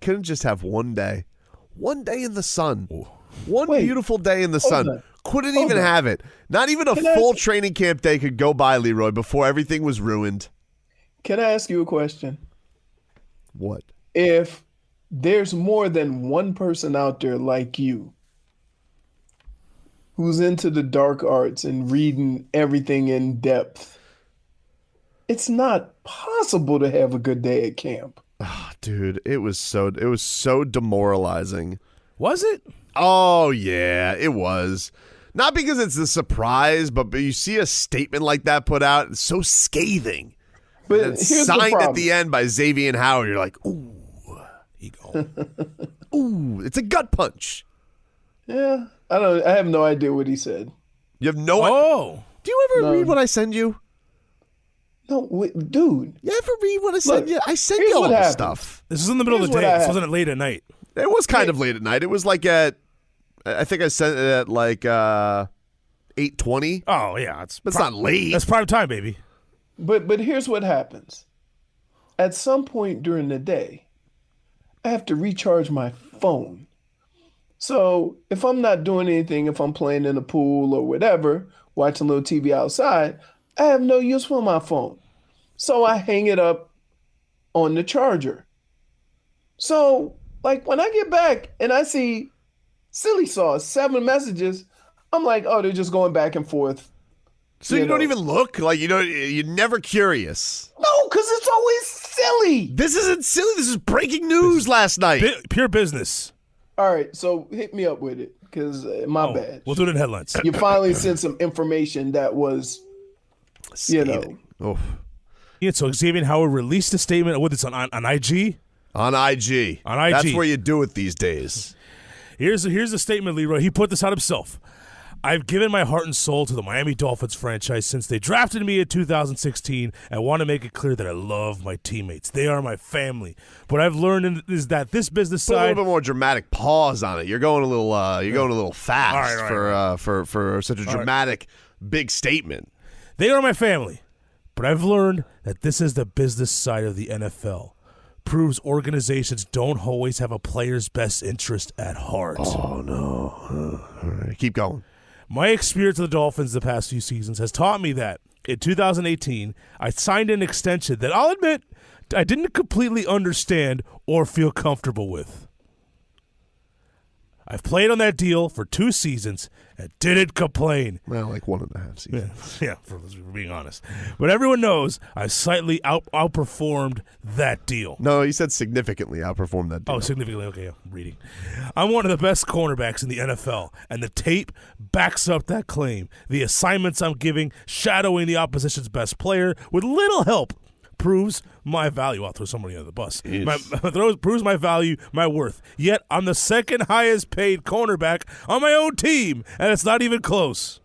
couldn't just have one day in the sun. Ooh. One beautiful day in the sun. Couldn't even have it. Not even a full training camp day could go by, Leroy, before everything was ruined. Can I ask you a question? What? If there's more than one person out there like you who's into the dark arts and reading everything in depth, it's not possible to have a good day at camp. Oh, dude, it was so demoralizing. Was it? Oh, yeah, it was. Not because it's a surprise, but you see a statement like that put out, it's so scathing. But and it's signed at the end by Xavien Howard. You're like, ooh, ego. Ooh, it's a gut punch. Yeah, I have no idea what he said. You have no idea? Do you ever read what I send you? No, dude. You ever read what I send you? I send you all this stuff. This is in the middle of the day. This wasn't late at night. It was kind of late at night. It was like I think I sent it at like 8:20. Oh, yeah. It's not late. That's prime time, baby. But here's what happens. At some point during the day, I have to recharge my phone. So if I'm not doing anything, if I'm playing in the pool or whatever, watching a little TV outside, I have no use for my phone. So I hang it up on the charger. So like when I get back and I see silly sauce, 7 messages, I'm like, oh, they're just going back and forth. So you don't even look? Like, you're never curious? No, because it's always silly. This isn't silly. This is breaking news last night. Pure business. All right, so hit me up with it, because my bad. We'll do it in headlines. You finally sent some information that was, Oh. Yeah, so Xavien Howard released a statement with this on IG? On IG. On IG. That's where you do it these days. Here's a statement, Leroy. He put this out himself. I've given my heart and soul to the Miami Dolphins franchise since they drafted me in 2016. I want to make it clear that I love my teammates. They are my family. What I've learned is that this business side... Put a little bit more dramatic pause on it. You're going a little fast for such a dramatic, big statement. They are my family. But I've learned that this is the business side of the NFL. Proves organizations don't always have a player's best interest at heart. Oh, no. All right, keep going. My experience with the Dolphins the past few seasons has taught me that in 2018, I signed an extension that I'll admit I didn't completely understand or feel comfortable with. I've played on that deal for 2 seasons and didn't complain. Well, like 1.5 seasons. Yeah, for being honest. But everyone knows I slightly outperformed that deal. No, you said significantly outperformed that deal. Oh, significantly. Okay, I'm reading. I'm one of the best cornerbacks in the NFL, and the tape backs up that claim. The assignments I'm giving, shadowing the opposition's best player with little help, proves my value. I'll throw somebody under the bus. Proves my value, my worth. Yet I'm the second highest paid cornerback on my own team, and it's not even close.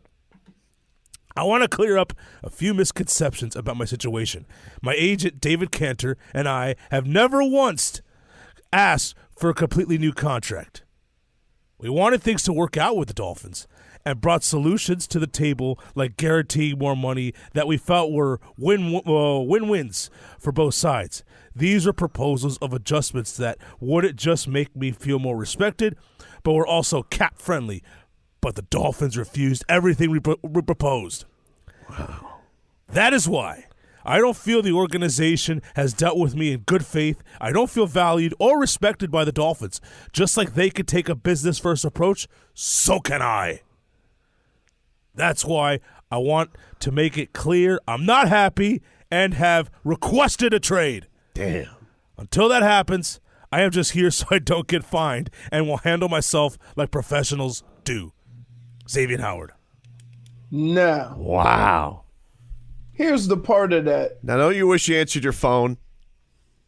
I want to clear up a few misconceptions about my situation. My agent, David Cantor, and I have never once asked for a completely new contract. We wanted things to work out with the Dolphins and brought solutions to the table like guaranteeing more money that we felt were win-wins for both sides. These are proposals of adjustments that wouldn't just make me feel more respected, but were also cap-friendly. But the Dolphins refused everything we proposed. Wow. That is why I don't feel the organization has dealt with me in good faith. I don't feel valued or respected by the Dolphins. Just like they could take a business-first approach, so can I. That's why I want to make it clear I'm not happy and have requested a trade. Damn. Until that happens, I am just here so I don't get fined and will handle myself like professionals do. Xavien Howard. Now. Wow. Here's the part of that. Now, don't you wish you answered your phone?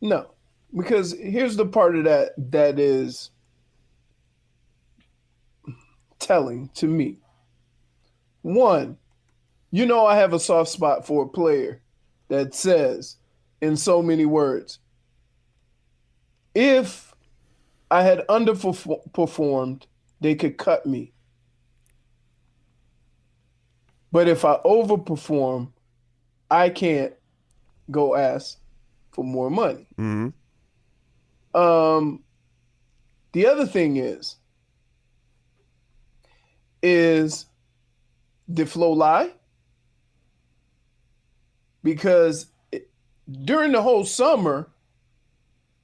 No. Because here's the part of that is telling to me. One, I have a soft spot for a player that says in so many words, if I had underperformed, they could cut me. But if I overperform, I can't go ask for more money. Mm-hmm. The other thing is did Flo lie? Because during the whole summer,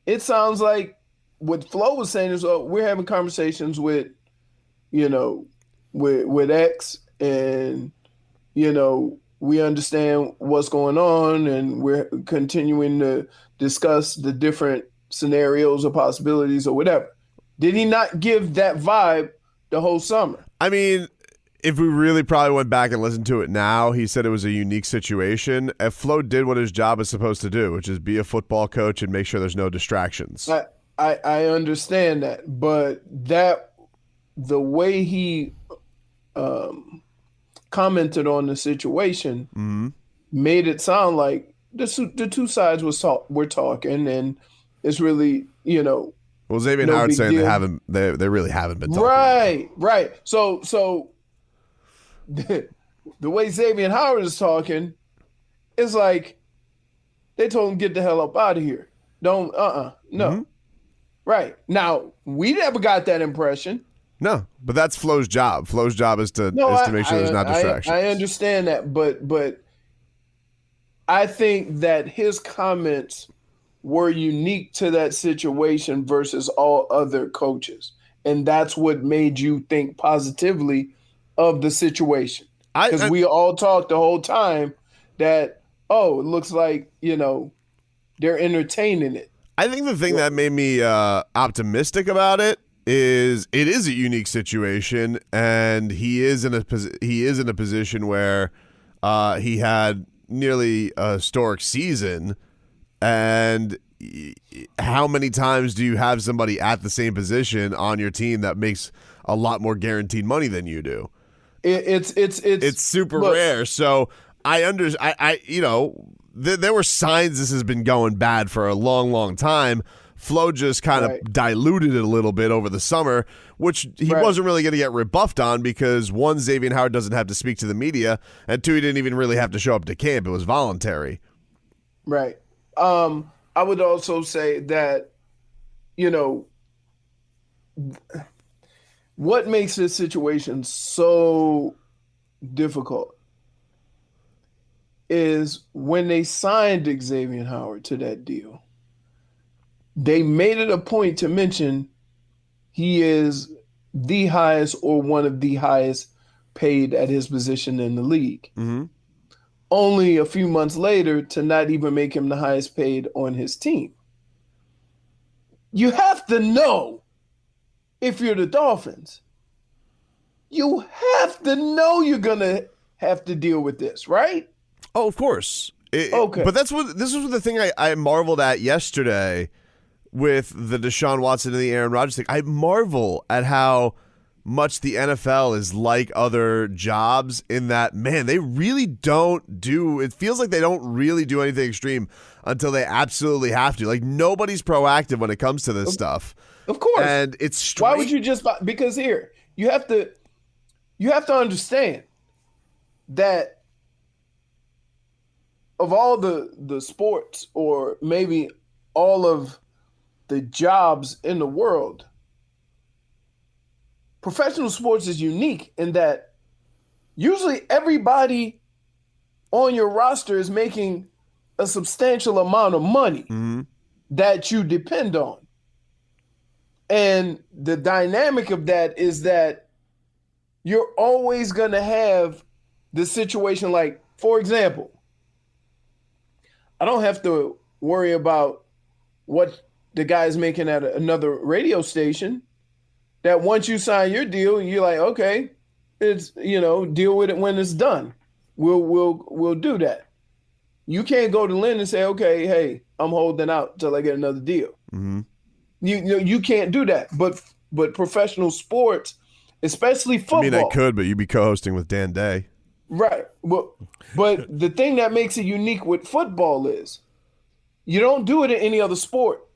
it sounds like what Flo was saying is, we're having conversations with, with X, and, we understand what's going on, and we're continuing to discuss the different scenarios or possibilities or whatever. Did he not give that vibe the whole summer? I mean, if we really probably went back and listened to it now, he said it was a unique situation. If Flo did what his job is supposed to do, which is be a football coach and make sure there's no distractions. I understand that, but the way he commented on the situation made it sound like the two sides were talking, and it's really, Well, Xavien Howard saying deal. they really haven't been talking. Right. So the way Xavien Howard is talking, it's like they told him, get the hell up out of here. Don't, no. Mm-hmm. Right. Now, we never got that impression. No, but that's Flo's job. Flo's job is to make sure there's not distractions. I understand that, but I think that his comments were unique to that situation versus all other coaches. And that's what made you think positively of the situation. Because we all talked the whole time that, it looks like, they're entertaining it. I think the thing that made me optimistic about it is a unique situation, and he is in a position where he had nearly a historic season. And how many times do you have somebody at the same position on your team that makes a lot more guaranteed money than you do? It's super rare. So there were signs this has been going bad for a long, long time. Flo just kind of diluted it a little bit over the summer, which he wasn't really going to get rebuffed on because, one, Xavien Howard doesn't have to speak to the media, and two, he didn't even really have to show up to camp. It was voluntary. Right. I would also say that, what makes this situation so difficult is when they signed Xavien Howard to that deal, they made it a point to mention he is the highest or one of the highest paid at his position in the league. Mm-hmm. Only a few months later to not even make him the highest paid on his team. You have to know, if you're the Dolphins, you have to know you're going to have to deal with this, right? Oh, of course. Okay. But this was the thing I marveled at yesterday with the Deshaun Watson and the Aaron Rodgers thing. I marvel at how much the NFL is like other jobs in that, man, they really don't do, it feels like they don't really do anything extreme until they absolutely have to. Like, nobody's proactive when it comes to this stuff. Of course. And it's straight. Why would you just, because here, you have to understand that of all the sports, or maybe all of the jobs in the world, professional sports is unique in that usually everybody on your roster is making a substantial amount of money that you depend on. And the dynamic of that is that you're always going to have the situation, like, for example, I don't have to worry about what the guy's making at another radio station. That once you sign your deal, you're like, okay, it's, deal with it when it's done. We'll do that. You can't go to Lynn and say, okay, hey, I'm holding out till I get another deal. Mm-hmm. You can't do that. But professional sports, especially football. I mean, I could, but you'd be co-hosting with Dan Day. Right. But the thing that makes it unique with football is you don't do it in any other sport.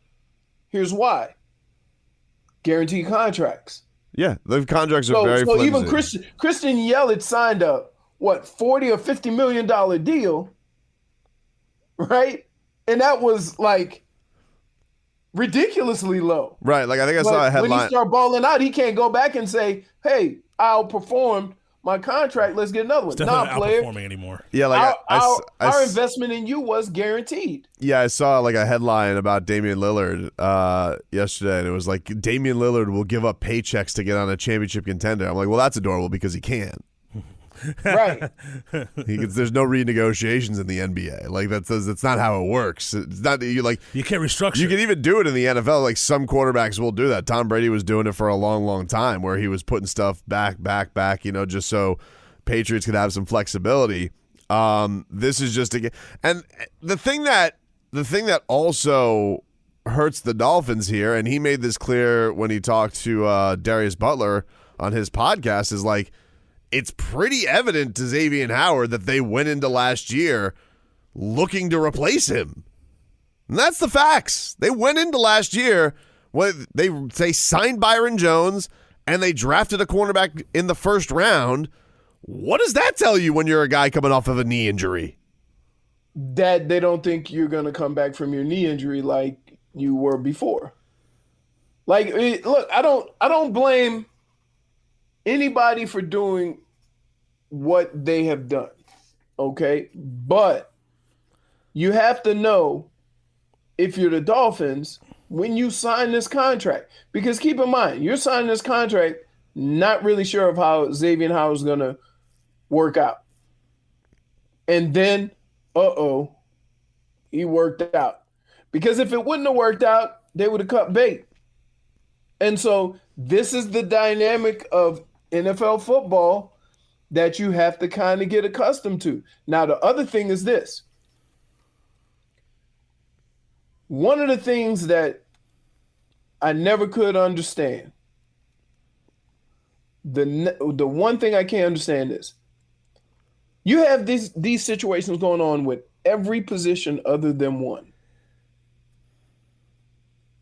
Here's why. Guaranteed contracts. Yeah, the contracts are very flimsy. So even Christian Yelich signed a $40 or $50 million deal, right? And that was like ridiculously low. Right. Like I think I saw a But when he headline. start balling out, he can't go back and say, "Hey, I outperformed my contract. Let's get another one." It's definitely Nah, not player. outperforming anymore. Yeah, like Our investment in you was guaranteed. Yeah, I saw like a headline about Damian Lillard yesterday, and it was like Damian Lillard will give up paychecks to get on a championship contender. I'm like, well, that's adorable because he can. Right. There's no renegotiations in the NBA. Like that's not how it works. It's not you can't restructure. You can even do it in the NFL. Like some quarterbacks will do that. Tom Brady was doing it for a long, long time, where he was putting stuff back. Just so Patriots could have some flexibility. This is just and the thing that also hurts the Dolphins here, and he made this clear when he talked to Darius Butler on his podcast, is like, it's pretty evident to Xavien Howard that they went into last year looking to replace him. And that's the facts. They went into last year when they signed Byron Jones and they drafted a cornerback in the first round. What does that tell you when you're a guy coming off of a knee injury? That they don't think you're going to come back from your knee injury like you were before. Like, look, I don't blame anybody for doing what they have done, okay? But you have to know, if you're the Dolphins, when you sign this contract, because keep in mind, you're signing this contract not really sure of how Xavien Howard is going to work out. And then, he worked out. Because if it wouldn't have worked out, they would have cut bait. And so this is the dynamic of NFL football that you have to kind of get accustomed to. Now, the other thing is this. One of the things that I never could understand, the one thing I can't understand is, you have these situations going on with every position other than one.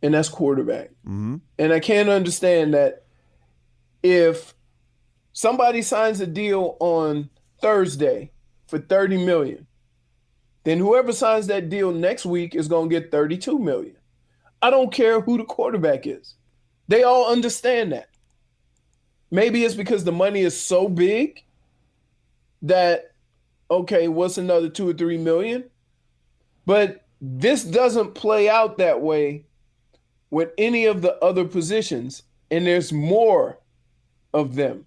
And that's quarterback. Mm-hmm. And I can't understand that if somebody signs a deal on Thursday for $30 million, then whoever signs that deal next week is going to get $32 million. I don't care who the quarterback is. They all understand that. Maybe it's because the money is so big that, okay, what's another 2 or 3 million? But this doesn't play out that way with any of the other positions, and there's more of them.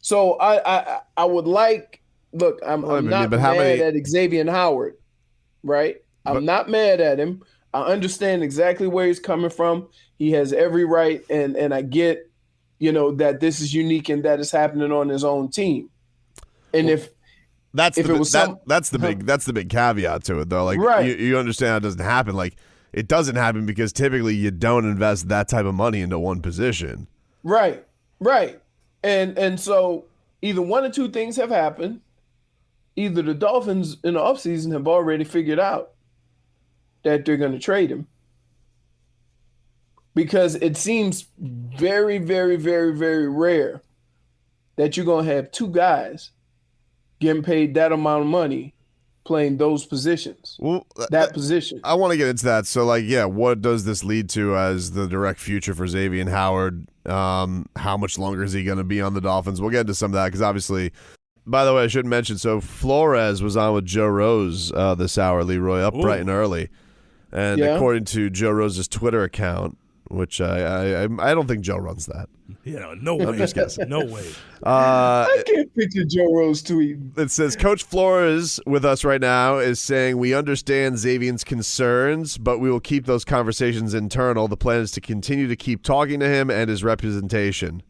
So I would like, look, I'm not mad at Xavien Howard, right? I'm not mad at him. I understand exactly where he's coming from. He has every right, and I get, that this is unique and that is happening on his own team. And that's the big caveat to it, though. Like, right. you understand it doesn't happen. Like, it doesn't happen because typically you don't invest that type of money into one position. Right. And so either one or two things have happened. Either the Dolphins in the offseason have already figured out that they're going to trade him, because it seems very, very, very, very rare that you're going to have two guys getting paid that amount of money playing those positions, that position. I want to get into that. So, what does this lead to as the direct future for Xavien Howard? How much longer is he going to be on the Dolphins? We'll get into some of that because obviously, by the way, I should mention, so Flores was on with Joe Rose this hour, Leroy, up bright and early. And according to Joe Rose's Twitter account, which I don't think Joe runs that. No way. I'm just guessing. No way. I can't picture Joe Rose tweeting. It says, Coach Flores with us right now is saying, we understand Xavien's concerns, but we will keep those conversations internal. The plan is to continue to keep talking to him and his representation.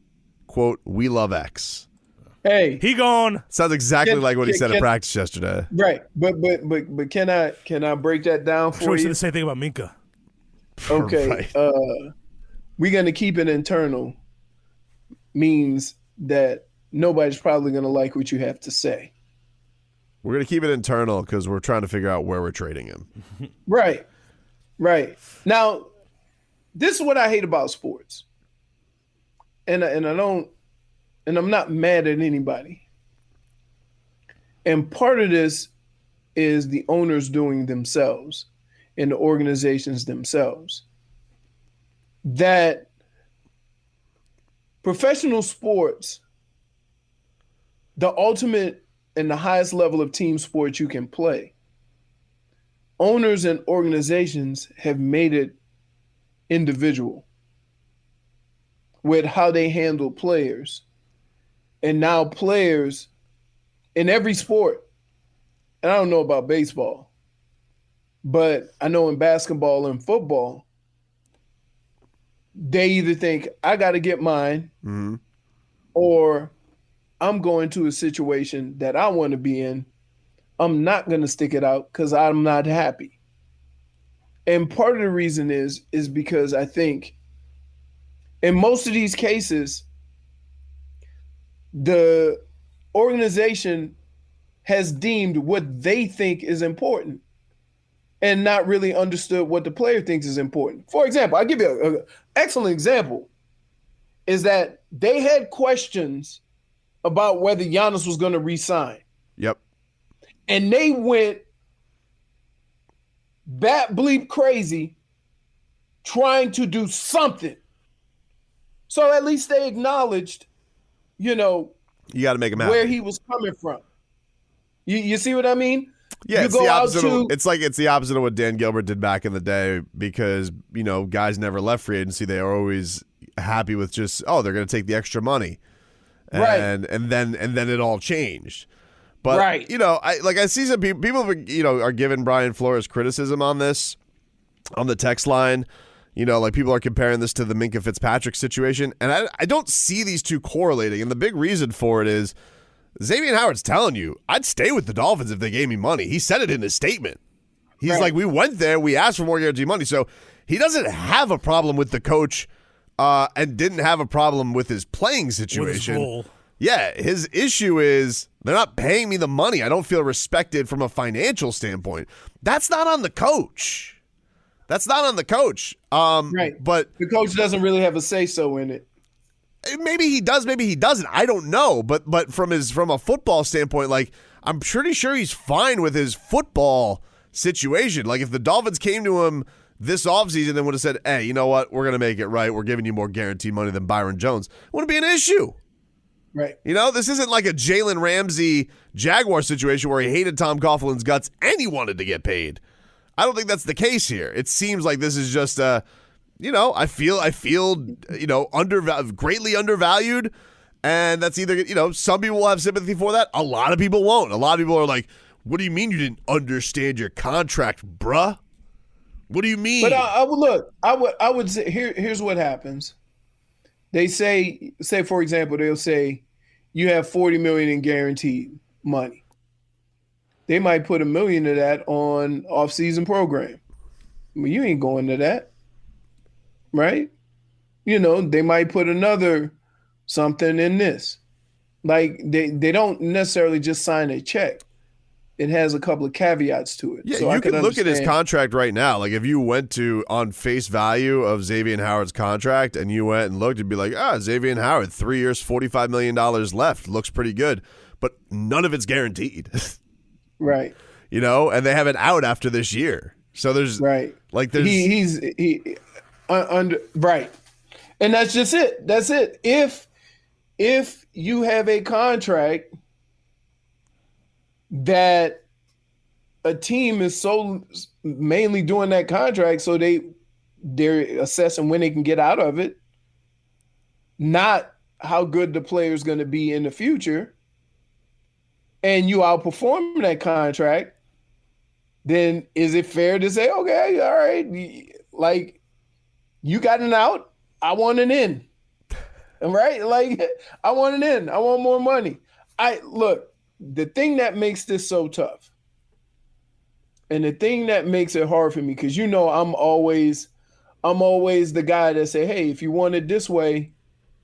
Quote, we love X. Hey, he gone. Sounds exactly like what he said at practice yesterday. Right, but can I break that down for you? He said the same thing about Minka. Okay, right. We're gonna keep it internal means that nobody's probably gonna like what you have to say. We're gonna keep it internal because we're trying to figure out where we're trading him. Right. Now, this is what I hate about sports, and I'm not mad at anybody. And part of this is the owners doing themselves and the organizations themselves. that professional sports, the ultimate and the highest level of team sports you can play, owners and organizations have made it individual with how they handle players. And now players in every sport, and I don't know about baseball, but I know in basketball and football, they either think, I got to get mine, or I'm going to a situation that I want to be in. I'm not going to stick it out because I'm not happy. And part of the reason is because I think in most of these cases, the organization has deemed what they think is important and not really understood what the player thinks is important. For example, I'll give you an excellent example, is that they had questions about whether Giannis was going to re-sign. Yep. And they went bat bleep crazy trying to do something. So at least they acknowledged, you got to make him happy. Where he was coming from. You see what I mean? Yeah, you it's the opposite. It's the opposite of what Dan Gilbert did back in the day, because guys never left free agency. They are always happy with just they're going to take the extra money, and then it all changed. But I see some people are giving Brian Flores criticism on this on the text line. People are comparing this to the Minkah Fitzpatrick situation, and I don't see these two correlating. And the big reason for it is Xavien Howard's telling you, I'd stay with the Dolphins if they gave me money. He said it in his statement. He's like, we went there, we asked for more guaranteed money. So he doesn't have a problem with the coach and didn't have a problem with his playing situation. With his role. Yeah, his issue is they're not paying me the money. I don't feel respected from a financial standpoint. That's not on the coach. That's not on the coach. Right. But the coach doesn't really have a say-so in it. Maybe he does, maybe he doesn't. I don't know. But from a football standpoint, I'm pretty sure he's fine with his football situation. If the Dolphins came to him this offseason and would have said, hey, you know what? We're going to make it right. We're giving you more guaranteed money than Byron Jones. It wouldn't be an issue. Right. This isn't like a Jalen Ramsey Jaguar situation where he hated Tom Coughlin's guts and he wanted to get paid. I don't think that's the case here. It seems like this is just I feel greatly undervalued, and that's either some people will have sympathy for that. A lot of people won't. A lot of people are like, "What do you mean you didn't understand your contract, bruh? What do you mean?" But I would say here's what happens. They say for example, they'll say you have $40 million in guaranteed money. They might put $1 million of that on off-season program. You ain't going to that, right? They might put another something in this. They don't necessarily just sign a check. It has a couple of caveats to it. Yeah, so you can look at his contract right now. If you went to on face value of Xavien Howard's contract and you went and looked, you'd be like, Xavien Howard, 3 years, $45 million left. Looks pretty good. But none of it's guaranteed. Right. And they have an out after this year. So there's there's he's under right. And that's just it. That's it. If you have a contract that a team is so mainly doing that contract so they're assessing when they can get out of it, not how good the player is going to be in the future, and you outperform that contract, then is it fair to say, okay, all right, you got an out, I want an in, right? I want an in, I want more money. The thing that makes this so tough, and the thing that makes it hard for me, because I'm always the guy that say, hey, if you want it this way,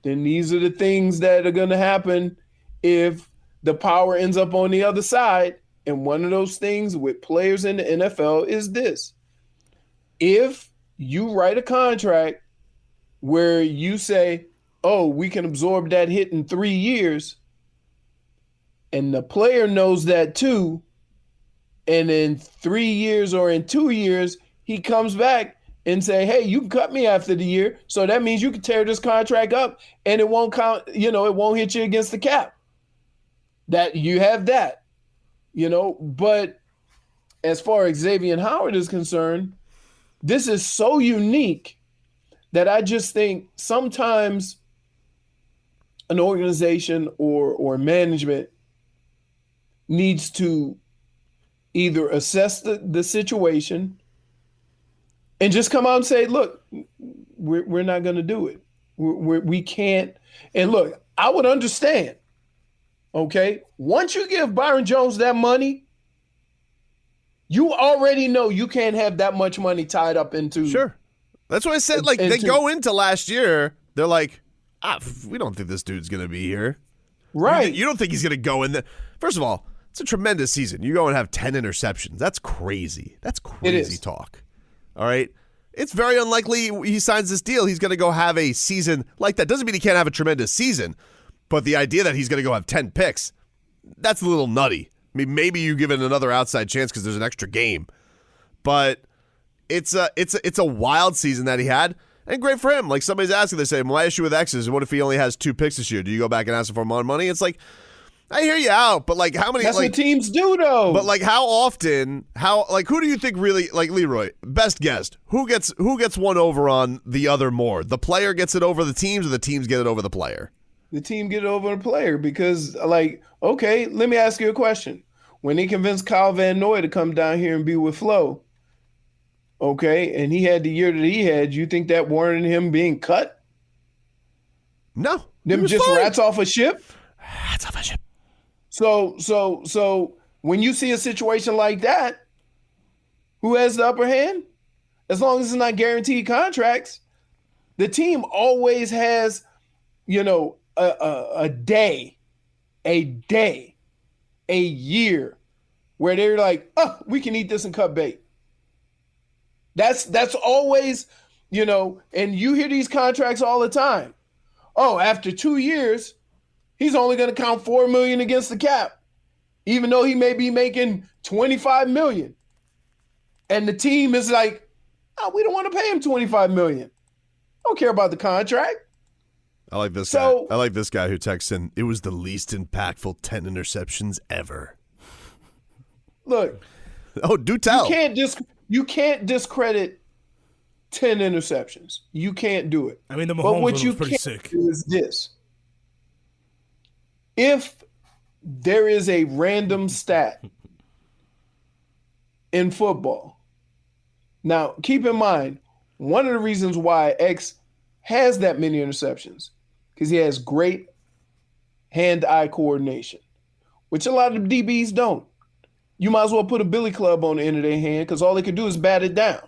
then these are the things that are going to happen if the power ends up on the other side. And one of those things with players in the NFL is this. If you write a contract where you say, oh, we can absorb that hit in 3 years, and the player knows that too, and in 3 years or in 2 years, he comes back and say, hey, you can cut me after the year. So that means you can tear this contract up and it won't count, it won't hit you against the cap. That you have that, but as far as Xavien Howard is concerned, this is so unique that I just think sometimes an organization or management needs to either assess the situation and just come out and say, look, we're not going to do it. We can't. And look, I would understand, okay? Once you give Byron Jones that money, you already know you can't have that much money tied up into. Sure. That's what I said. Like, they go into last year, they're like, we don't think this dude's going to be here. Right. You don't think he's going to go in there. First of all, it's a tremendous season. You go and have 10 interceptions. That's crazy. That's crazy talk. All right? It's very unlikely he signs this deal. He's going to go have a season like that. Doesn't mean he can't have a tremendous season, but the idea that he's going to go have 10 picks, that's a little nutty. I mean, maybe you give it another outside chance because there's an extra game, but it's a wild season that he had, and great for him. Like, somebody's asking, they say, my issue with X is, what if he only has 2 picks this year? Do you go back and ask him for more money? It's like, I hear you out, but like, how many? That's like, what teams do, though. But like, how often? Who do you think really, like, Leroy? Best guess. Who gets one over on the other more? The player gets it over the teams, or the teams get it over the player? The team get it over the player because, like, okay, let me ask you a question. When they convinced Kyle Van Noy to come down here and be with Flo, okay, and he had the year that he had, you think that warranted him being cut? No. Them just fine. Rats off a ship? Rats off a ship. So when you see a situation like that, who has the upper hand? As long as it's not guaranteed contracts, the team always has, a day, a year where they're like, oh, we can eat this and cut bait. That's always, and you hear these contracts all the time. Oh, after 2 years, he's only going to count $4 million against the cap, even though he may be making $25 million. And the team is like, oh, we don't want to pay him $25 million. I don't care about the contract. I like this guy. I like this guy who texts in, it was the least impactful 10 interceptions ever. Look. Oh, do tell. You can't discredit 10 interceptions. You can't do it. I mean, the Mahomes one was pretty sick. Do is this. If there is a random stat in football, now keep in mind, one of the reasons why X has that many interceptions because he has great hand-eye coordination, which a lot of the DBs don't. You might as well put a billy club on the end of their hand because all they can do is bat it down.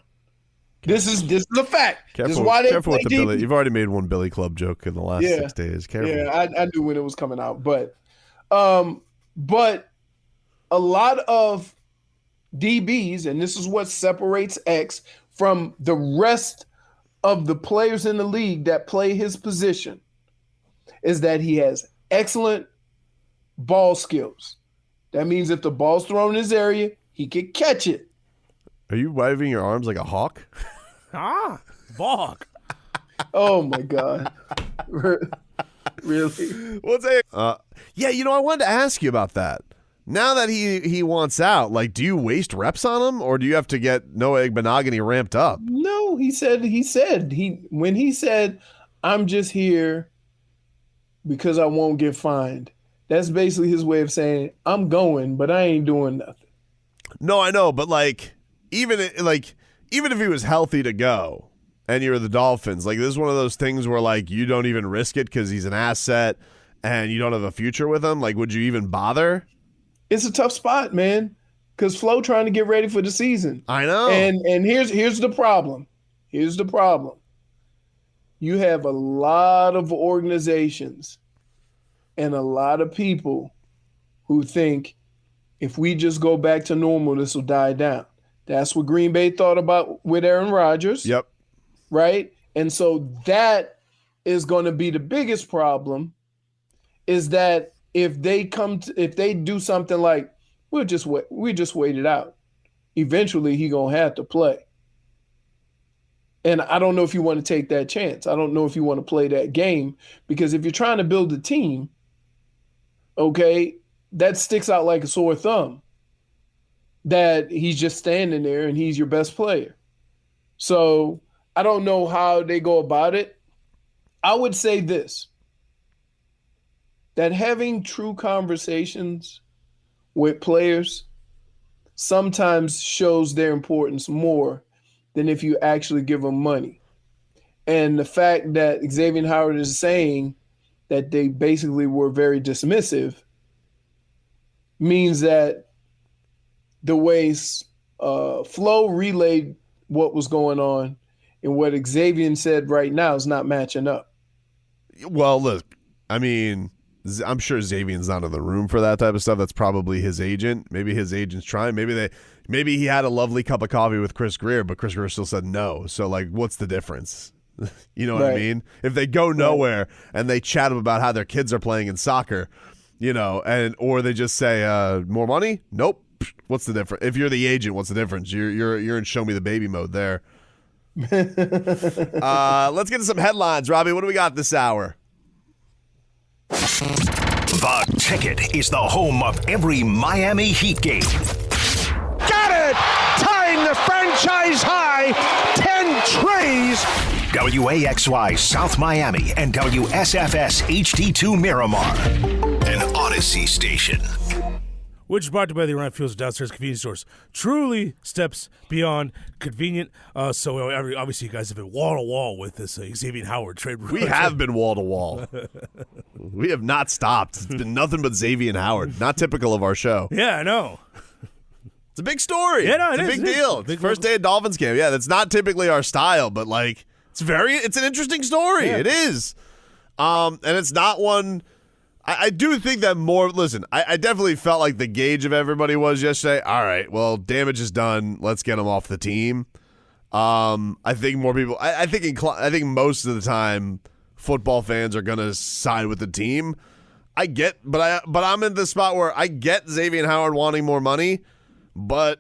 This is a fact. Careful, this is why they careful with the DB. Billy. You've already made one billy club joke in the last 6 days. Careful. Yeah, I knew when it was coming out, but a lot of DBs, and this is what separates X from the rest of the players in the league that play his position, is that he has excellent ball skills. That means if the ball's thrown in his area, he can catch it. Are you waving your arms like a hawk? Ball hawk. Oh my God. Really? What's a yeah, I wanted to ask you about that. Now that he wants out, like, do you waste reps on him, or do you have to get Noah Igbenogany ramped up? No, when he said, I'm just here because I won't get fined. That's basically his way of saying, I'm going, but I ain't doing nothing. No, I know, but even if he was healthy to go and you're the Dolphins, like, this is one of those things where, like, you don't even risk it because he's an asset and you don't have a future with him. Like, would you even bother? It's a tough spot, man, because Flo trying to get ready for the season. I know. And here's the problem. Here's the problem. You have a lot of organizations and a lot of people who think if we just go back to normal, this will die down. That's what Green Bay thought about with Aaron Rodgers. Yep. Right? And so that is going to be the biggest problem, is that if they do something like, we just wait it out, eventually he going to have to play. And I don't know if you want to take that chance. I don't know if you want to play that game, because if you're trying to build a team, okay, that sticks out like a sore thumb that he's just standing there and he's your best player. So I don't know how they go about it. I would say this, that having true conversations with players sometimes shows their importance more than if you actually give them money. And the fact that Xavien Howard is saying that they basically were very dismissive means that the way Flo relayed what was going on and what Xavien said right now is not matching up. Well, look, I mean, I'm sure Xavien's not in the room for that type of stuff. That's probably his agent. Maybe his agent's trying. Maybe he had a lovely cup of coffee with Chris Greer, but Chris Greer still said no. So, like, what's the difference? You know what I mean? If they go nowhere and they chat about how their kids are playing in soccer, or they just say more money? Nope. What's the difference? If you're the agent, what's the difference? You're in show me the baby mode there. Let's get to some headlines, Robbie. What do we got this hour? The Ticket is the home of every Miami Heat game. Got it! Tying the franchise high, 10 trees. WAXY South Miami and WSFS HD2 Miramar, an Odyssey station. Which is brought to you by the Orion Fields Downstairs Convenience Stores. Truly steps beyond convenient. So obviously you guys have been wall-to-wall with this Xavien Howard trade. We have been wall-to-wall. We have not stopped. It's been nothing but Xavien Howard. Not typical of our show. Yeah, I know. It's a big story. Yeah, no, it's a big deal. It's the first day of Dolphins camp. Yeah, that's not typically our style, but like it's an interesting story. Yeah. It is. And it's not one. I do think that more. Listen, I definitely felt like the gauge of everybody was yesterday. All right, well, damage is done. Let's get him off the team. I think more people. I think most of the time, football fans are gonna side with the team. But I'm in the spot where I get Xavien Howard wanting more money, but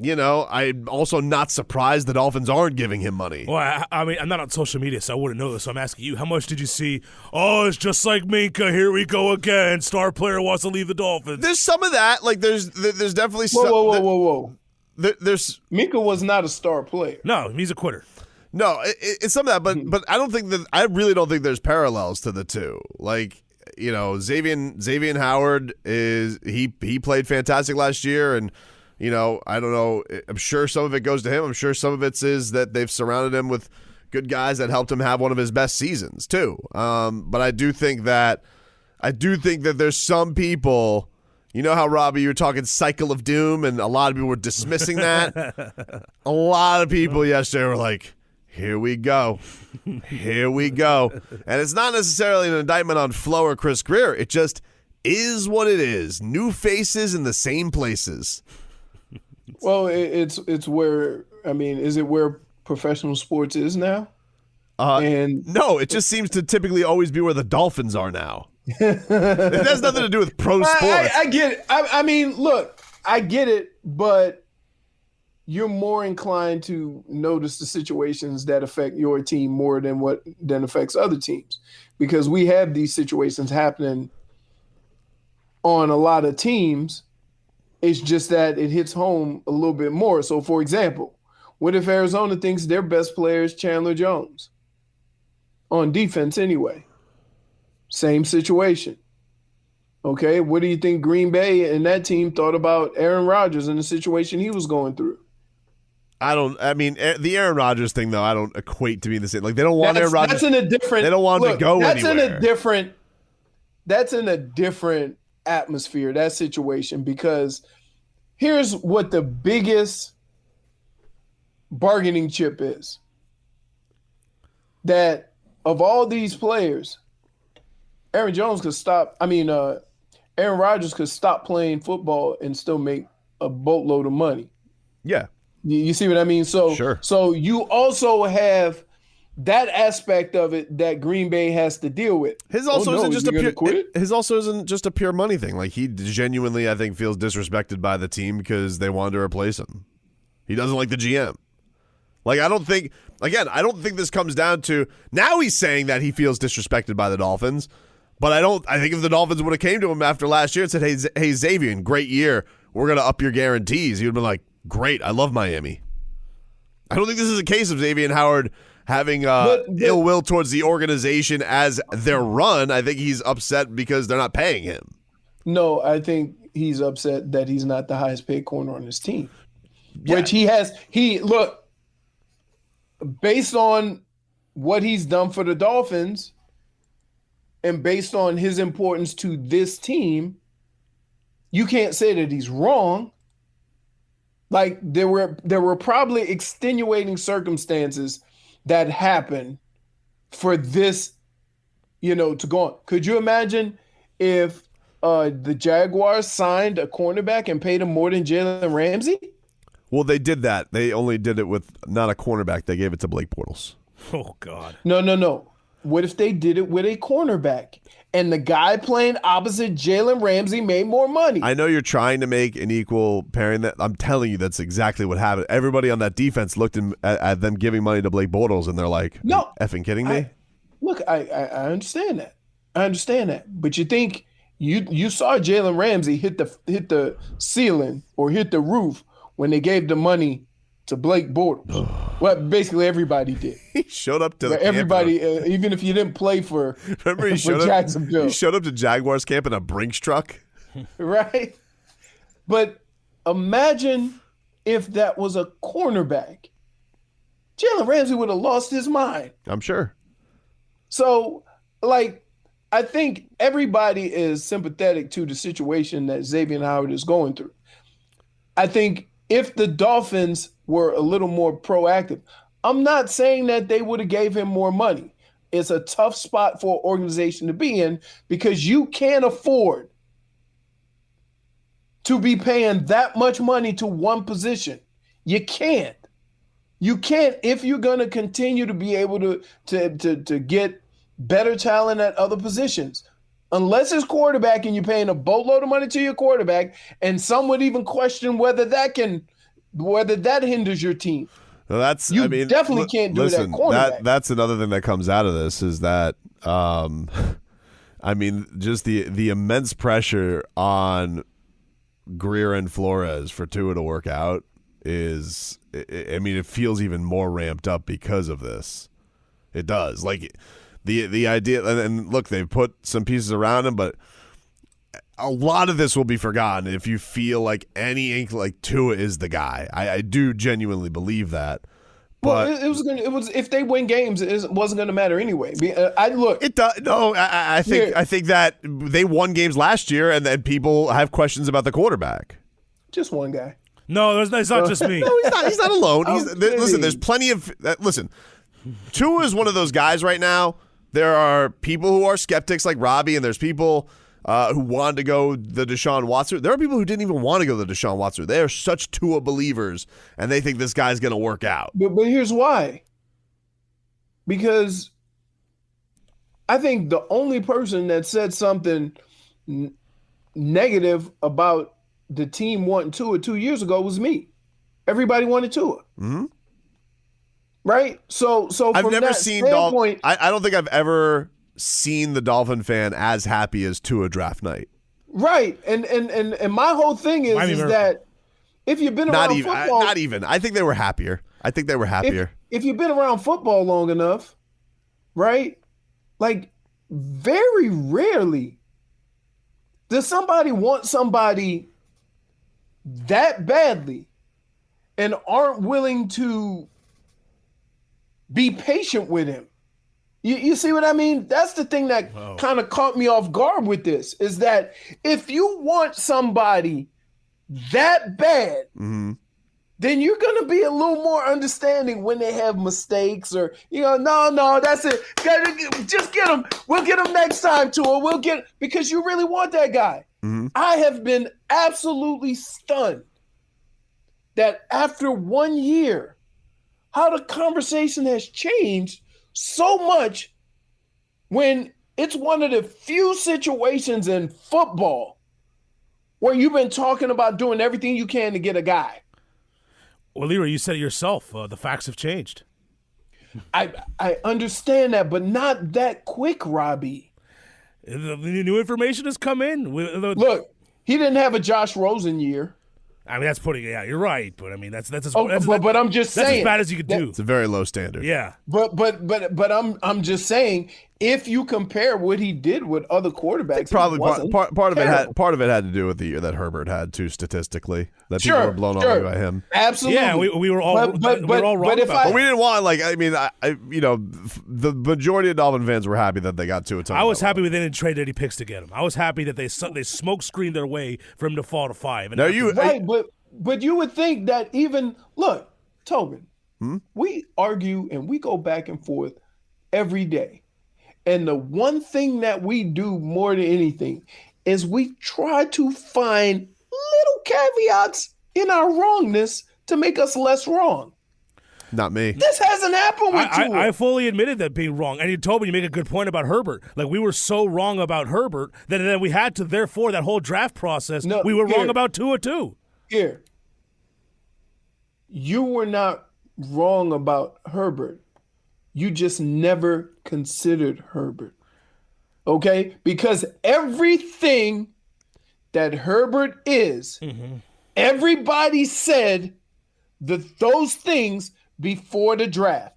I'm also not surprised the Dolphins aren't giving him money. Well, I mean, I'm not on social media, so I wouldn't know this. So I'm asking you, how much did you see? Oh, it's just like Minka. Here we go again. Star player wants to leave the Dolphins. There's some of that. Like, there's definitely some. Whoa. There's Minka was not a star player. No, he's a quitter. No, it's some of that, but I really don't think there's parallels to the two. Like, Xavien Howard he played fantastic last year, and I don't know. I'm sure some of it goes to him. I'm sure some of it is that they've surrounded him with good guys that helped him have one of his best seasons too. But I do think that there's some people. You know how, Robbie, you were talking cycle of doom, and a lot of people were dismissing that. A lot of people yesterday were like, here we go. Here we go. And it's not necessarily an indictment on Flo or Chris Greer. It just is what it is. New faces in the same places. Well, it's where, is it where professional sports is now? No, it just seems to typically always be where the Dolphins are now. It has nothing to do with pro sports. I get it. Look, I get it, but you're more inclined to notice the situations that affect your team more than affects other teams, because we have these situations happening on a lot of teams. It's just that it hits home a little bit more. So, for example, what if Arizona thinks their best player is Chandler Jones? On defense anyway. Same situation. Okay, what do you think Green Bay and that team thought about Aaron Rodgers and the situation he was going through? The Aaron Rodgers thing, though, I don't equate to being the same. Like, they don't want Aaron Rodgers. That's in a different. They don't want him to go anywhere. That's in a different atmosphere, that situation, because here's what the biggest bargaining chip is. That of all these players, Aaron Rodgers could stop playing football and still make a boatload of money. Yeah. You see what I mean? So, sure. So you also have that aspect of it that Green Bay has to deal with. His also isn't just a pure money thing. Like, he genuinely, I think, feels disrespected by the team because they wanted to replace him. He doesn't like the GM. Like, I don't think Again, I don't think this comes down to now he's saying that he feels disrespected by the Dolphins, but I think if the Dolphins would have came to him after last year and said, hey Xavien, great year, we're going to up your guarantees, he would have been like, great, I love Miami. I don't think this is a case of Xavien Howard having ill will towards the organization as their run. I think he's upset because they're not paying him. No, I think he's upset that he's not the highest paid corner on his team. Yeah. Which he has. Look, based on what he's done for the Dolphins and based on his importance to this team, you can't say that he's wrong. Like there were probably extenuating circumstances that happened for this, to go on. Could you imagine if the Jaguars signed a cornerback and paid him more than Jalen Ramsey? Well, they did that. They only did it with not a cornerback. They gave it to Blake Bortles. Oh, God. No. What if they did it with a cornerback and the guy playing opposite Jalen Ramsey made more money? I know you're trying to make an equal pairing. That I'm telling you, that's exactly what happened. Everybody on that defense looked at them giving money to Blake Bortles, and they're like, "No, effing kidding me." I understand that. But you think you saw Jalen Ramsey hit the ceiling or hit the roof when they gave the money to Blake Bortles. Well, basically everybody did. He showed up to everybody, even if you didn't play for. Remember, he showed up to Jaguars camp in a Brinks truck, right? But imagine if that was a cornerback. Jalen Ramsey would have lost his mind. I'm sure. So, I think everybody is sympathetic to the situation that Xavien Howard is going through. I think if the Dolphins were a little more proactive, I'm not saying that they would have gave him more money. It's a tough spot for an organization to be in because you can't afford to be paying that much money to one position. You can't. You can't if you're going to continue to be able to get better talent at other positions. Unless it's quarterback and you're paying a boatload of money to your quarterback, and some would even question whether that hinders your team. Well, definitely can't do that cornerback. That's another thing that comes out of this is that, just the immense pressure on Greer and Flores for Tua to work out is, it feels even more ramped up because of this. It does. The idea, and look, they've put some pieces around him, but a lot of this will be forgotten if you feel like any inkling like Tua is the guy. I do genuinely believe that. But it was if they win games, it wasn't going to matter anyway. It does. No, I think that they won games last year, and then people have questions about the quarterback. Just one guy. No, it's not just me. No, he's not alone. Listen, there's plenty of listen. Tua is one of those guys right now. There are people who are skeptics like Robbie, and there's people who wanted to go the Deshaun Watson. There are people who didn't even want to go the Deshaun Watson. They are such Tua believers, and they think this guy's going to work out. But here's why. Because I think the only person that said something negative about the team wanting Tua 2 years ago was me. Everybody wanted Tua. Mm-hmm. Right? So I've from never that seen standpoint, I don't think I've ever seen the Dolphin fan as happy as Tua draft night. Right. And my whole thing is that if you've been around football, not even. I think they were happier. If you've been around football long enough, right? Very rarely does somebody want somebody that badly and aren't willing to be patient with him. You see what I mean? That's the thing that kind of caught me off guard with this, is that if you want somebody that bad, mm-hmm. then you're going to be a little more understanding when they have mistakes or, no, that's it. Just get them. We'll get them next time, Tua. Because you really want that guy. Mm-hmm. I have been absolutely stunned that after 1 year, how the conversation has changed so much when it's one of the few situations in football where you've been talking about doing everything you can to get a guy. Well, Leroy, you said it yourself. The facts have changed. I understand that, but not that quick, Robbie. The new information has come in. Look, he didn't have a Josh Rosen year. I mean, that's putting. Yeah, you're right, but I mean, that's as, but I'm just that's saying as bad as you could do. It's a very low standard. Yeah, but I'm just saying, if you compare what he did with other quarterbacks, Probably part of it had to do with the year that Herbert had too, statistically. That people were blown away by him. Absolutely. Yeah, we were all wrong about that. But we didn't want the majority of Dolphin fans were happy that they got Tua. I was happy they didn't trade any picks to get him. I was happy that they smoke screened their way for him to fall to 5. And but you would think that look, Tobin, we argue and we go back and forth every day. And the one thing that we do more than anything is we try to find little caveats in our wrongness to make us less wrong. Not me. This hasn't happened with Tua. I fully admitted that being wrong. And you told me you make a good point about Herbert. Like, we were so wrong about Herbert that then we had to, therefore, that whole draft process, we were wrong about Tua too. Here. You were not wrong about Herbert. You just never considered Herbert. Okay? Because everything that Herbert is, everybody said those things before the draft.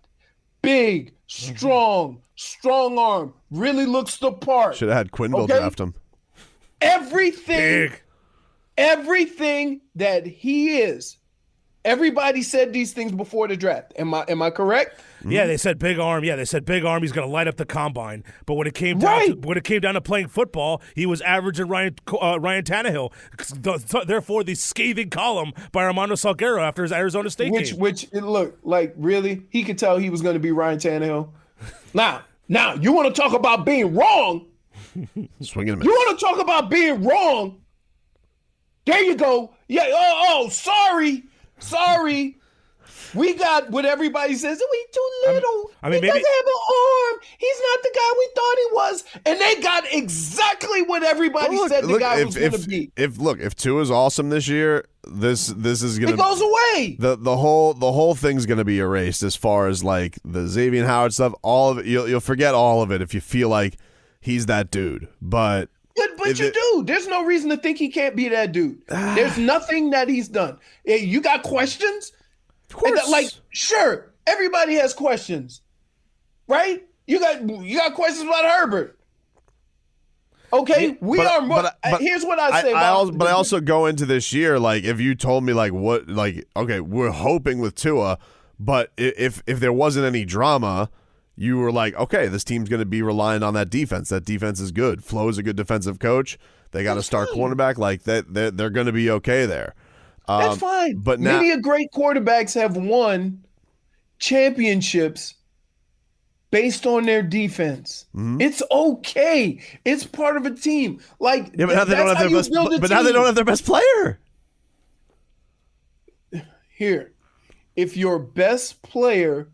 Big, strong arm, really looks the part. Should have had Quinville draft him. Everything that he is, everybody said these things before the draft. Am I correct? Yeah, they said big arm. Yeah, they said big arm. He's going to light up the combine. But when it came down to playing football, he was averaging Ryan Tannehill. Therefore, the scathing column by Armando Salguero after his Arizona State game. Which it looked like, really, he could tell he was going to be Ryan Tannehill. Now, you want to talk about being wrong? Swinging a miss. You want to talk about being wrong? There you go. Yeah. Sorry. We got what everybody says. We too little. He doesn't have an arm. He's not the guy we thought he was. And they got exactly what everybody said the guy was going to be. If Tua's awesome this year, this is going to. It goes away. The whole thing's going to be erased as far as like the Xavien Howard stuff. All of it, you'll forget all of it if you feel like he's that dude. But you do. There's no reason to think he can't be that dude. There's nothing that he's done. You got questions? Of course. Sure, everybody has questions, right? You got questions about Herbert. Okay, here's what I say But I also go into this year like if you told me okay, we're hoping with Tua, but if there wasn't any drama, you were like, okay, this team's going to be relying on that defense. That defense is good. Flo's a good defensive coach. They got a star cornerback. Like that, they're going to be okay there. That's fine. But now, many great quarterbacks have won championships based on their defense. It's okay. It's part of a team. Like, yeah, but now they don't have their best. But now they don't have their best player. Here, if your best player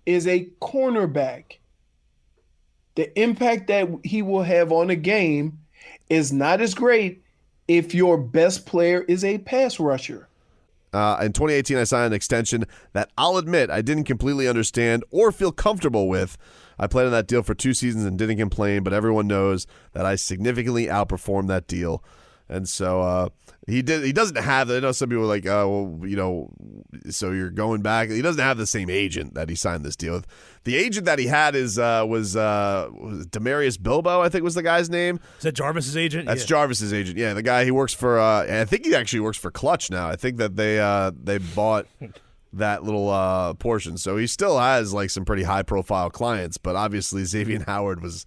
is a cornerback, the impact that he will have on a game is not as great if your best player is a pass rusher. In 2018, I signed an extension that I'll admit I didn't completely understand or feel comfortable with. I played on that deal for 2 seasons and didn't complain, but everyone knows that I significantly outperformed that deal. And so he doesn't have, I know some people are like, so you're going back. He doesn't have the same agent that he signed this deal with. The agent that he had was Demarius Bilbo, I think was the guy's name. Is that Jarvis's agent? That's Jarvis's agent. Yeah, the guy he works for. I think he actually works for Clutch now. I think that they bought that little portion, so he still has like some pretty high profile clients. But obviously, Xavien Howard was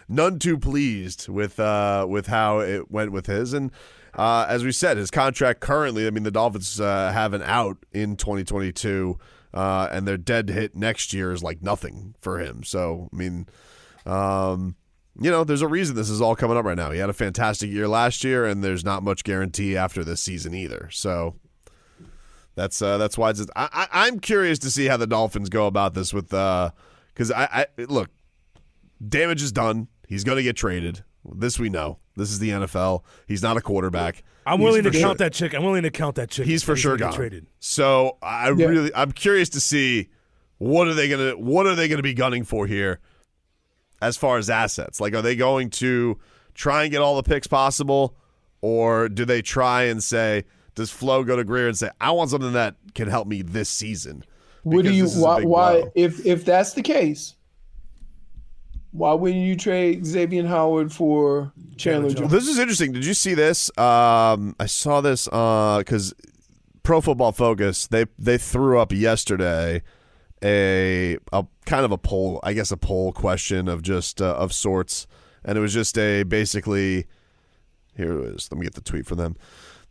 none too pleased with how it went with his. And as we said, his contract currently, I mean, the Dolphins have an out in 2022. And their dead hit next year is like nothing for him. So, I mean, there's a reason this is all coming up right now. He had a fantastic year last year, and there's not much guarantee after this season either. So that's why I'm curious to see how the Dolphins go about this with because I look, damage is done. He's going to get traded. This we know. This is the NFL. He's not a quarterback. I'm willing to count that chick. He's for sure gone. Traded. So I'm curious to see what are they gonna be gunning for here as far as assets? Like, are they going to try and get all the picks possible, or do they try and say, does Flo go to Greer and say, I want something that can help me this season? What do you? This is a big Why? blow. If that's the case, why wouldn't you trade Xavien Howard for Chandler Well, Jones? this is interesting. Did you see this? I saw this because Pro Football Focus they threw up yesterday a kind of a poll, I guess a poll question of just of sorts, and it was just basically here it is. Let me get the tweet from them.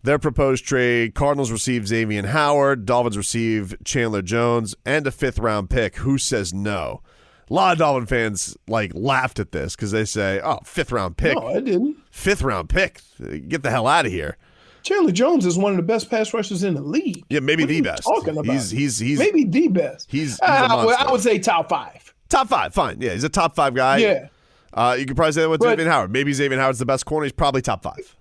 Their proposed trade: Cardinals receive Xavien Howard, Dolphins receive Chandler Jones, and a 5th-round pick. Who says no? A lot of Dolphin fans laughed at this because they say, "Oh, 5th-round pick." No, I didn't. 5th-round pick. Get the hell out of here. Chandler Jones is one of the best pass rushers in the league. Yeah, maybe What are the you best. Talking about He's maybe the best. he's a monster. I would say top 5. Top 5. Fine. Yeah, he's a top 5 guy. Yeah. You could probably say that with But- Xavien Howard. Maybe Xavien Howard's the best corner. He's probably top 5.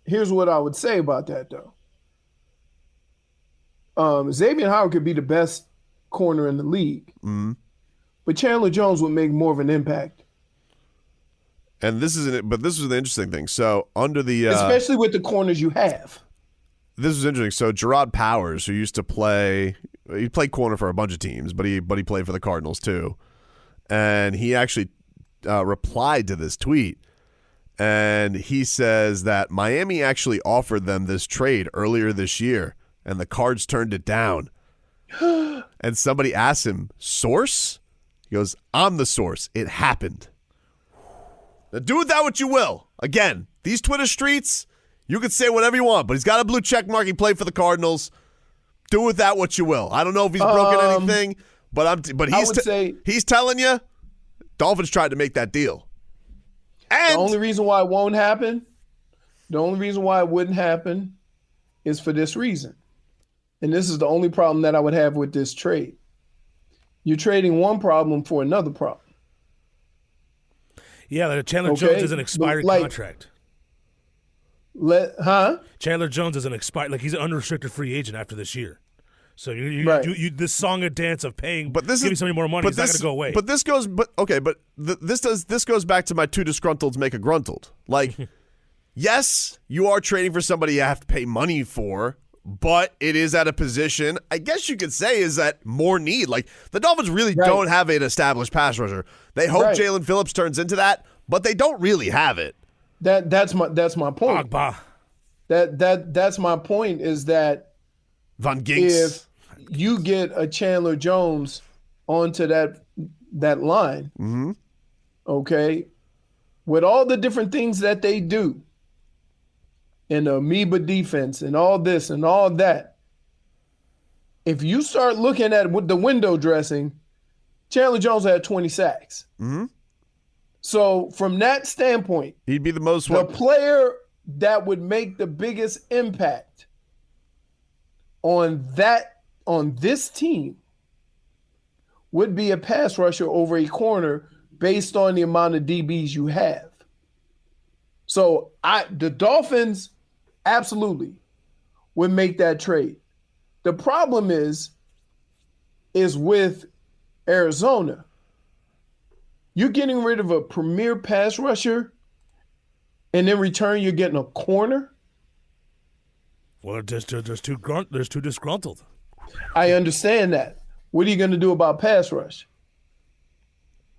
Here's what I would say about that, though. Xavien Howard could be the best corner in the league, but Chandler Jones would make more of an impact, And this is the interesting thing. So under the especially with the corners you have. this is interesting. So Gerard Powers, who used to he played corner for a bunch of teams, but he played for the Cardinals too, and he actually replied to this tweet. And he says that Miami actually offered them this trade earlier this year, and the Cards turned it down. And somebody asked him, source? He goes, I'm the source. It happened. Now do with that what you will. Again, these Twitter streets, you can say whatever you want, but he's got a blue check mark. He played for the Cardinals. Do with that what you will. I don't know if he's broken anything, but he's telling you, Dolphins tried to make that deal. And The only reason why it won't happen, the only reason why it wouldn't happen is for this reason. And this is the only problem that I would have with this trade. You're trading one problem for another problem. Yeah, like Chandler Okay, Jones is an expired contract. Chandler Jones is an expired, he's an unrestricted free agent after this year. So you this song and dance of paying, giving somebody more money is not going to go away. But this goes back to my two disgruntled's make a gruntled. Yes, you are trading for somebody you have to pay money for, but it is at a position, I guess you could say, is that more need. The Dolphins really don't have an established pass rusher. They hope Jalen Phillips turns into that, but they don't really have it. That's my point. Agba. That's my point is that Von Ginks. if you get a Chandler Jones onto that line, okay, with all the different things that they do, and the amoeba defense and all this and all that, if you start looking at the window dressing, Chandler Jones had 20 sacks. So from that standpoint, He'd be the most the player that would make the biggest impact on this team would be a pass rusher over a corner based on the amount of DBs you have. So the Dolphins absolutely would make that trade. The problem is with Arizona. You're getting rid of a premier pass rusher, and in return you're getting a corner. Well, there's too disgruntled. I understand that. What are you going to do about pass rush?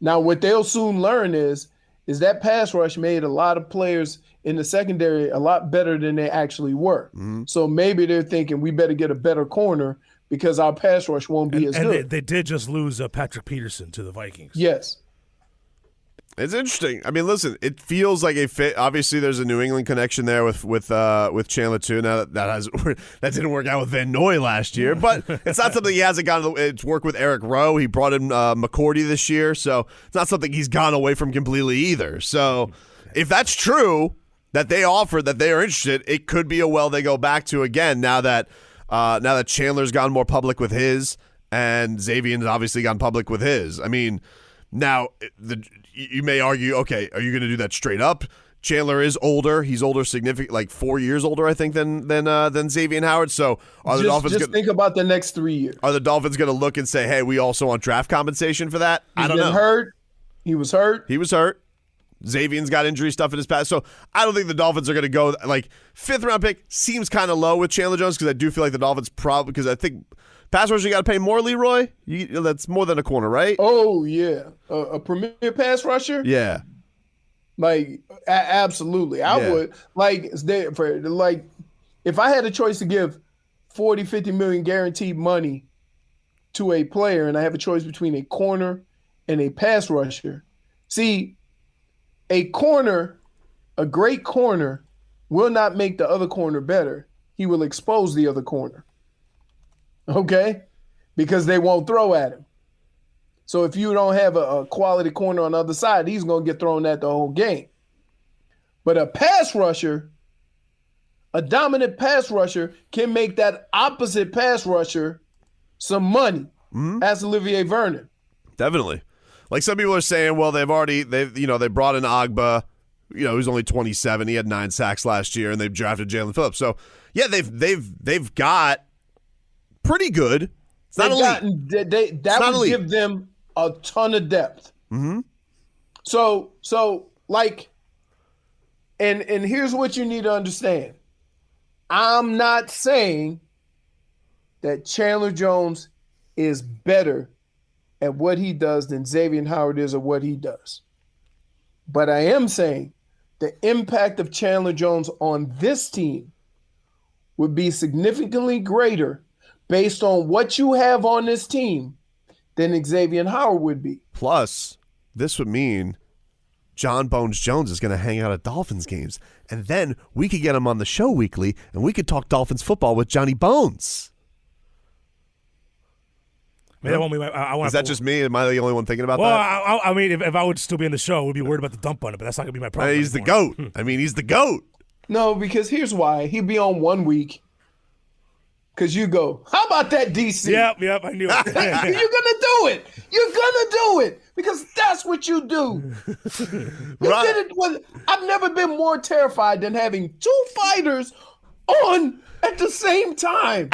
Now, what they'll soon learn is that pass rush made a lot of players in the secondary a lot better than they actually were. So maybe they're thinking we better get a better corner because our pass rush won't be as good. And they did just lose Patrick Peterson to the Vikings. Yes. It's interesting. I mean, listen, it feels like a fit. Obviously, there's a New England connection there with Chandler too. Now that didn't work out with Van Noy last year, but it's not something he hasn't gone. It's worked with Eric Rowe. He brought in McCourty this year, so it's not something he's gone away from completely either. So, if that's true that they offered that they are interested, it could be a well they go back to again. Now that Chandler's gone more public with his, and Xavien's obviously gone public with his. I mean, now you may argue, okay, are you going to do that straight up? Chandler is older. He's older, significant, like 4 years older, I think, than Xavien Howard. So are the Dolphins? Just think about the next 3 years. Are the Dolphins going to look and say, "Hey, we also want draft compensation for that"? I don't know. Hurt. He was hurt. Xavien's got injury stuff in his past, so I don't think the Dolphins are going to go like 5th round pick. Seems kind of low with Chandler Jones because I do feel like the Dolphins probably because I think pass rusher you got to pay more. Leroy, that's more than a corner, right? Oh yeah, a premier pass rusher. Yeah. Like absolutely, I would if I had a choice to give 40, 50 million guaranteed money to a player, and I have a choice between a corner and a pass rusher. See, a great corner, will not make the other corner better. He will expose the other corner. Okay, because they won't throw at him. So if you don't have a quality corner on the other side, he's going to get thrown at the whole game. But a pass rusher, a dominant pass rusher, can make that opposite pass rusher some money. Ask Olivier Vernon. Definitely. Like some people are saying, well, they brought in Agba, who's only 27. He had 9 sacks last year, and they've drafted Jalen Phillips. So yeah, they've got pretty good. It's not elite. That would elite. Give them a ton of depth. Mm-hmm. So like, and here's what you need to understand. I'm not saying that Chandler Jones is better at what he does than Xavien Howard is at what he does. But I am saying the impact of Chandler Jones on this team would be significantly greater based on what you have on this team than Xavien Howard would be. Plus, this would mean John Bones Jones is going to hang out at Dolphins games, and then we could get him on the show weekly, and we could talk Dolphins football with Johnny Bones. Man, that won't be is that just me? Am I the only one thinking about that? Well, I mean, if I would still be in the show, I would be worried about the dump on it, but that's not going to be my problem. He's anymore. The GOAT. I mean, he's the GOAT. No, because here's why. He'd be on 1 week. Because you go, how about that, DC? Yep, I knew it. You're going to do it. You're going to do it. Because that's what you do. You did it. I've never been more terrified than having 2 fighters on at the same time.